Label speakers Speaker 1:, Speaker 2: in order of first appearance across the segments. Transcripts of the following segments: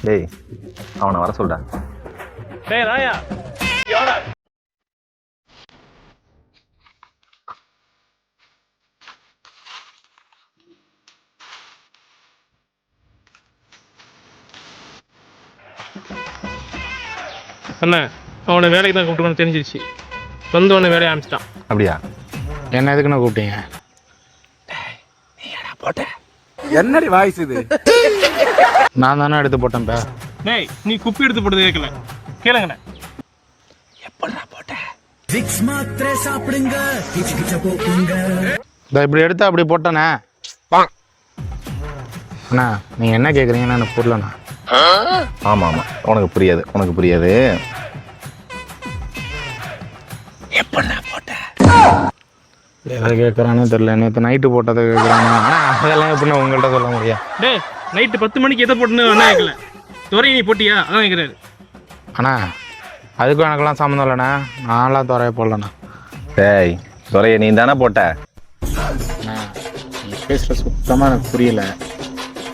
Speaker 1: டேய் அவனை வர சொல்டா.
Speaker 2: டேய் ராயா எவடா? அண்ணா அவனை வேலைக்கு தான் கூப்பிட்டுக்கணும் தெரிஞ்சிருச்சு. வந்து உடனே வேலையை ஆரம்பிச்சிட்டான்.
Speaker 1: அப்படியா?
Speaker 3: என்ன எதுக்குண்ணா கூப்பிட்டீங்க?
Speaker 4: என்னடி வாய்ஸ் இது?
Speaker 3: நான் தானே எடுத்து போட்டேன்ப்பா.
Speaker 2: டேய் நீ குப்பி எடுத்து போட்டது கேட்கல, கேளுங்கண்ணே.
Speaker 4: எப்படா போட்ட?
Speaker 3: இப்படி எடுத்து அப்படி போட்டேண்ணே. அண்ணா நீங்கள் என்ன கேட்குறீங்கன்னு எனக்கு புரியலண்ணா.
Speaker 1: ஆமாம் ஆமாம், உனக்கு புரியாது, உனக்கு புரியாது.
Speaker 4: எப்படா போட்ட?
Speaker 3: எதை கேட்குறானே தெரியல. நேற்று நைட்டு போட்டதை கேட்குறானா? ஆனால் அதெல்லாம் எப்படின்னா உங்கள்கிட்ட சொல்ல முடியாது.
Speaker 2: டேய் நைட்டு 10 மணிக்கு எதை போட்டுன்னு அண்ணா கேட்கல. துறை நீ போட்டியா அதான் கேட்குறாரு.
Speaker 3: அண்ணா அதுக்கும் எனக்கெல்லாம் சம்மந்தம் இல்லைண்ணா. நான்லாம் துறைய போடலண்ணா.
Speaker 1: டேய் துறையை நீ தானே போட்ட?
Speaker 3: அண்ணா நீ பேசுகிற சுத்தமாக எனக்கு புரியல.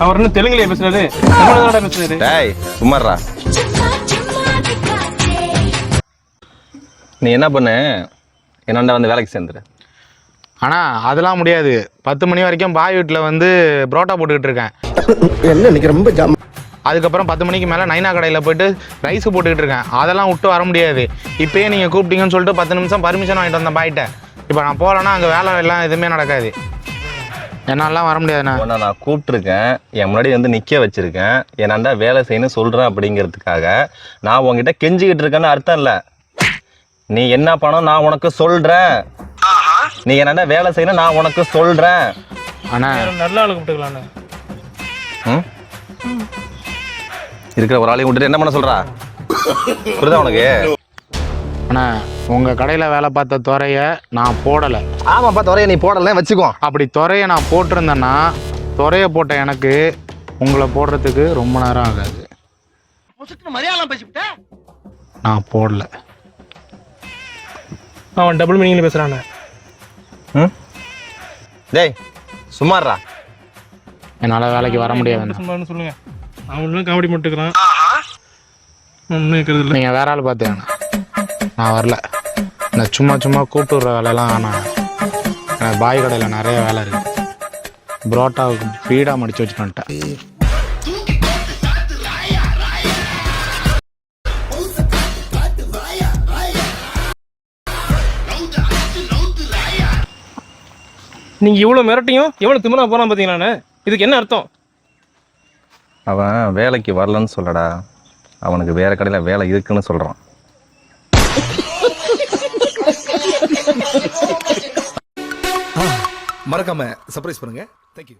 Speaker 2: அவர் இன்னும் தெலுங்குலயே பேசுறாரு, தமிழ்ல பேசுறாரு.
Speaker 1: டேய் சும்மாறா. நீ என்ன பண்ணு, என்னண்டா வந்து வேலைக்கு சேர்ந்துரு.
Speaker 3: ஆனால் அதெல்லாம் முடியாது. 10 மணி வரைக்கும் பாய் வீட்டில் வந்து புரோட்டா போட்டுக்கிட்டு இருக்கேன்.
Speaker 4: என்ன இன்னைக்கு ரொம்ப ஜாம்.
Speaker 3: அதுக்கப்புறம் 10 மணிக்கு மேலே நைனா கடையில் போயிட்டு ரைஸ் போட்டுக்கிட்டு இருக்கேன். அதெல்லாம் விட்டு வர முடியாது. இப்போயே நீங்கள் கூப்பிட்டீங்கன்னு சொல்லிட்டு 10 நிமிஷம் பர்மிஷன் வாங்கிட்டு வந்தேன் பாய்கிட்ட. இப்போ நான் போகலன்னா அங்கே வேலை எல்லாம் எதுவுமே நடக்காது. என்னாலாம் வர முடியாதுண்ணா.
Speaker 1: உன்னை நான் கூப்பிட்ருக்கேன், என் முன்னாடி வந்து நிற்க வச்சுருக்கேன், என்னாண்டா வேலை செய்யணும்னு சொல்கிறேன் அப்படிங்கிறதுக்காக நான் உங்ககிட்ட கெஞ்சிக்கிட்டு இருக்கேன்னு அர்த்தம் இல்லை. நீ என்ன பணம் நான் உனக்கு சொல்கிறேன், நீ என்னண்டா வேலை செய்யணும் நான் உனக்கு சொல்கிறேன்.
Speaker 3: அண்ணா
Speaker 2: நல்ல ஆளு கூப்பிட்டுக்கலாண்ணே.
Speaker 1: ம் இருக்கிற ஒரு ஆளையும் விட்டுட்டு என்ன பண்ண சொல்கிறா? புரியுதா உனக்கு?
Speaker 3: அண்ணா உங்கள் கடையில் வேலை பார்த்த துறையை நான் போடலை.
Speaker 1: ஆமாப்பா, துறையை நீ போடலை வச்சுக்கோ.
Speaker 3: அப்படி துறையை நான் போட்டிருந்தேன்னா துறையை போட்ட எனக்கு உங்களை போடுறதுக்கு ரொம்ப நேரம் ஆகாது.
Speaker 4: மரியாதை பேசிவிட்ட.
Speaker 3: நான் போடல.
Speaker 2: அவன் டபுள் மீனிங்ல பேசுறானே.
Speaker 1: ம் டேய் சும்மாறா.
Speaker 3: என்னால் வேலைக்கு வர முடியாதுண்ணா.
Speaker 2: சும்மான்னு சொல்லுங்க. அவனும் காமெடி மட்டுக்கிறான், ஒன்றும் இருக்கிறது இல்லை.
Speaker 3: நீங்கள் வேற ஆள் பார்த்துக்கண்ணா. நான் வரல. நான் சும்மா கூப்பிட்டு விட்ற வேலையெல்லாம் வேணாம். எனக்கு பாய் கடையில் நிறைய வேலை இருக்குது. புரோட்டாவுக்கு ஃபீடாக மடித்து வச்சுட்டு வந்துட்டேன்.
Speaker 2: நீங்க இவ்வளவு மிரட்டியும் எவ்வளவு திமிரா போறான் பாத்தீங்களாண்ணே. இதுக்கு என்ன அர்த்தம்?
Speaker 1: அவன் வேலைக்கு வரலன்னு சொல்லடா, அவனுக்கு வேற கடையில் வேலை இருக்குன்னு சொல்கிறான்.
Speaker 4: மறக்காம சர்ப்ரைஸ் பண்ணுங்க.